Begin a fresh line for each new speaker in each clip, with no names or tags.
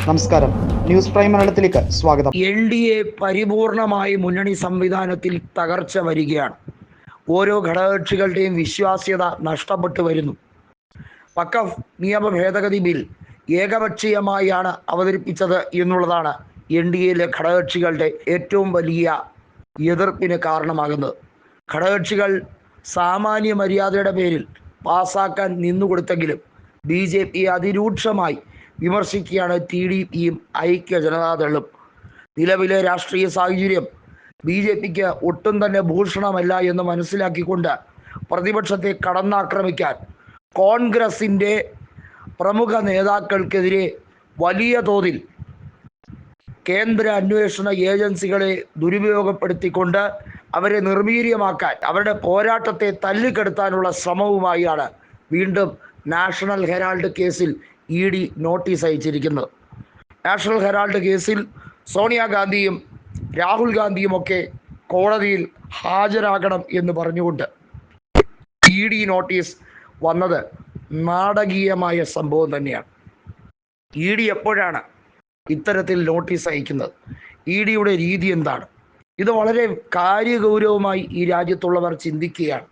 നമസ്കാരം, news prime മലയാളത്തിലേക്ക് സ്വാഗതം.
NDA പരിപൂർണമായി മുന്നണി സംവിധാനത്തിൽ തകർച്ച വരികയാണ്. ഓരോ ഘടകകക്ഷികളുടെയും വിശ്വാസ്യത നഷ്ടപ്പെട്ടു വരുന്നു. വഖഫ് നിയമ ഭേദഗതി ബിൽ ഏകപക്ഷീയമായാണ് അവതരിപ്പിച്ചത് എന്നുള്ളതാണ് NDAയിലെ ഘടകകക്ഷികളുടെ ഏറ്റവും വലിയ എതിർപ്പിന് കാരണമാകുന്നത്. ഘടകകക്ഷികൾ സാമാന്യ മര്യാദയുടെ പേരിൽ പാസാക്കാൻ നിന്നുകൊടുത്തെങ്കിലും BJP അതിരൂക്ഷമായി വിമർശിക്കുകയാണ് TDPയും ഐക്യ ജനതാദളും. നിലവിലെ രാഷ്ട്രീയ സാഹചര്യം BJPക്ക് ഒട്ടും തന്നെ ഭൂഷണമല്ല എന്ന് മനസ്സിലാക്കിക്കൊണ്ട് പ്രതിപക്ഷത്തെ കടന്നാക്രമിക്കാൻ കോൺഗ്രസിൻ്റെ പ്രമുഖ നേതാക്കൾക്കെതിരെ വലിയ തോതിൽ കേന്ദ്ര അന്വേഷണ ഏജൻസികളെ ദുരുപയോഗപ്പെടുത്തിക്കൊണ്ട് അവരെ നിർവീര്യമാക്കാൻ, അവരുടെ പോരാട്ടത്തെ തല്ലിക്കെടുത്താനുള്ള ശ്രമവുമായാണ് വീണ്ടും നാഷണൽ ഹെറാൾഡ് കേസിൽ ED നോട്ടീസ് അയച്ചിരിക്കുന്നത്. നാഷണൽ ഹെറാൾഡ് കേസിൽ സോണിയാഗാന്ധിയും രാഹുൽ ഗാന്ധിയുമൊക്കെ കോടതിയിൽ ഹാജരാകണം എന്ന് പറഞ്ഞുകൊണ്ട് ED നോട്ടീസ് വന്നത് നാടകീയമായ സംഭവം തന്നെയാണ്. ED എപ്പോഴാണ് ഇത്തരത്തിൽ നോട്ടീസ് അയക്കുന്നത്? EDയുടെ രീതി എന്താണ്? ഇത് വളരെ കാര്യഗൗരവമായി ഈ രാജ്യത്തുള്ളവർ ചിന്തിക്കുകയാണ്.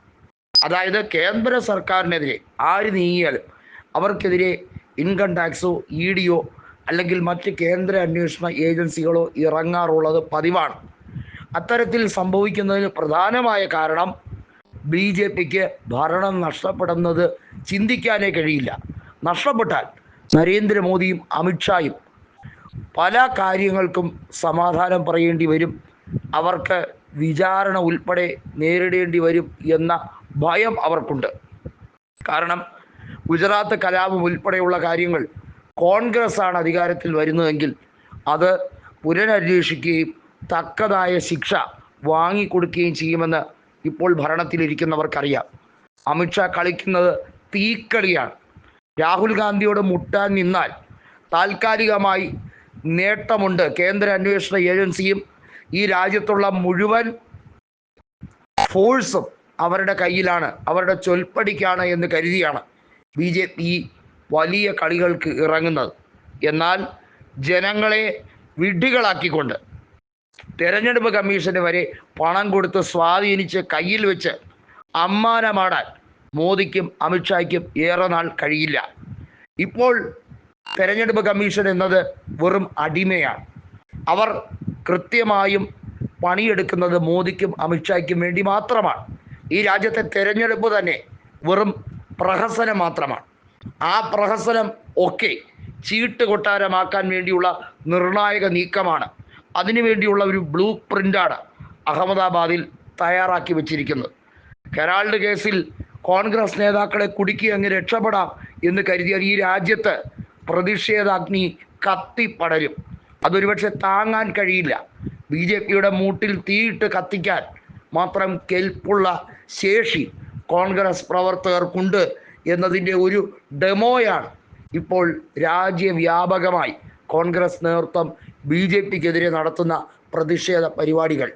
അതായത് കേന്ദ്ര സർക്കാരിനെതിരെ ആര് നീങ്ങിയാലും അവർക്കെതിരെ ഇൻകം ടാക്സോ EDയോ അല്ലെങ്കിൽ മറ്റ് കേന്ദ്ര അന്വേഷണ ഏജൻസികളോ ഇറങ്ങാറുള്ളത് പതിവാണ്. അത്തരത്തിൽ സംഭവിക്കുന്നതിന് പ്രധാനമായ കാരണം BJPക്ക് ഭരണം നഷ്ടപ്പെടുന്നത് ചിന്തിക്കാനേ കഴിയില്ല. നഷ്ടപ്പെട്ടാൽ നരേന്ദ്രമോദിയും അമിത്ഷായും പല കാര്യങ്ങൾക്കും സമാധാനം പറയേണ്ടി വരും, അവർക്ക് വിചാരണ ഉൾപ്പെടെ നേരിടേണ്ടി വരും എന്ന ഭയം അവർക്കുണ്ട്. കാരണം ഗുജറാത്ത് കലാപം ഉൾപ്പെടെയുള്ള കാര്യങ്ങൾ കോൺഗ്രസ് ആണ് അധികാരത്തിൽ വരുന്നതെങ്കിൽ അത് പുനരന്വേഷിക്കുകയും തക്കതായ ശിക്ഷ വാങ്ങിക്കൊടുക്കുകയും ചെയ്യുമെന്ന് ഇപ്പോൾ ഭരണത്തിലിരിക്കുന്നവർക്കറിയാം. അമിത്ഷാ കളിക്കുന്നത് തീക്കളിയാണ്. രാഹുൽ ഗാന്ധിയോട് മുട്ടാൻ നിന്നാൽ താൽക്കാലികമായി നേട്ടമുണ്ട്. കേന്ദ്ര അന്വേഷണ ഏജൻസിയും ഈ രാജ്യത്തുള്ള മുഴുവൻ ഫോഴ്സും അവരുടെ കയ്യിലാണ്, അവരുടെ ചൊൽപ്പടിക്കാണ് എന്ന് കരുതിയാണ് BJP വലിയ കളികൾക്ക് ഇറങ്ങുന്നത്. എന്നാൽ ജനങ്ങളെ വിഡ്ഢികളാക്കിക്കൊണ്ട് തെരഞ്ഞെടുപ്പ് കമ്മീഷന് വരെ പണം കൊടുത്ത് സ്വാധീനിച്ച് കയ്യിൽ വെച്ച് അമ്മാനമാടാൻ മോദിക്കും അമിത്ഷായ്ക്കും ഏറെ നാൾ കഴിയില്ല. ഇപ്പോൾ തെരഞ്ഞെടുപ്പ് കമ്മീഷൻ എന്നത് വെറും അടിമയാണ്. അവർ കൃത്യമായും പണിയെടുക്കുന്നത് മോദിക്കും അമിത്ഷായ്ക്കും വേണ്ടി മാത്രമാണ്. ഈ രാജ്യത്തെ തെരഞ്ഞെടുപ്പ് തന്നെ വെറും പ്രഹസനം മാത്രമാണ്. ആ പ്രഹസനം ഒക്കെ ചീട്ട് കൊട്ടാരമാക്കാൻ വേണ്ടിയുള്ള നിർണായക നീക്കമാണ്. അതിനുവേണ്ടിയുള്ള ഒരു ബ്ലൂ പ്രിൻ്റാണ് അഹമ്മദാബാദിൽ തയ്യാറാക്കി വച്ചിരിക്കുന്നത്. ഹെറാൾഡ് കേസിൽ കോൺഗ്രസ് നേതാക്കളെ കുടുക്കി അങ്ങ് രക്ഷപ്പെടാം എന്ന് കരുതിയാൽ ഈ രാജ്യത്ത് പ്രതിഷേധാഗ്നി കത്തിപ്പടരും. അതൊരുപക്ഷെ താങ്ങാൻ കഴിയില്ല. BJPയുടെ മൂട്ടിൽ തീയിട്ട് കത്തിക്കാൻ മാത്രം കെൽപ്പുള്ള ശേഷി കോൺഗ്രസ് പ്രവർത്തകർക്കുണ്ട് എന്നതിൻ്റെ ഒരു ഡെമോയാണ് ഇപ്പോൾ രാജ്യവ്യാപകമായി കോൺഗ്രസ് നേതൃത്വം BJPക്കെതിരെ നടത്തുന്ന പ്രതിഷേധ പരിപാടികൾ.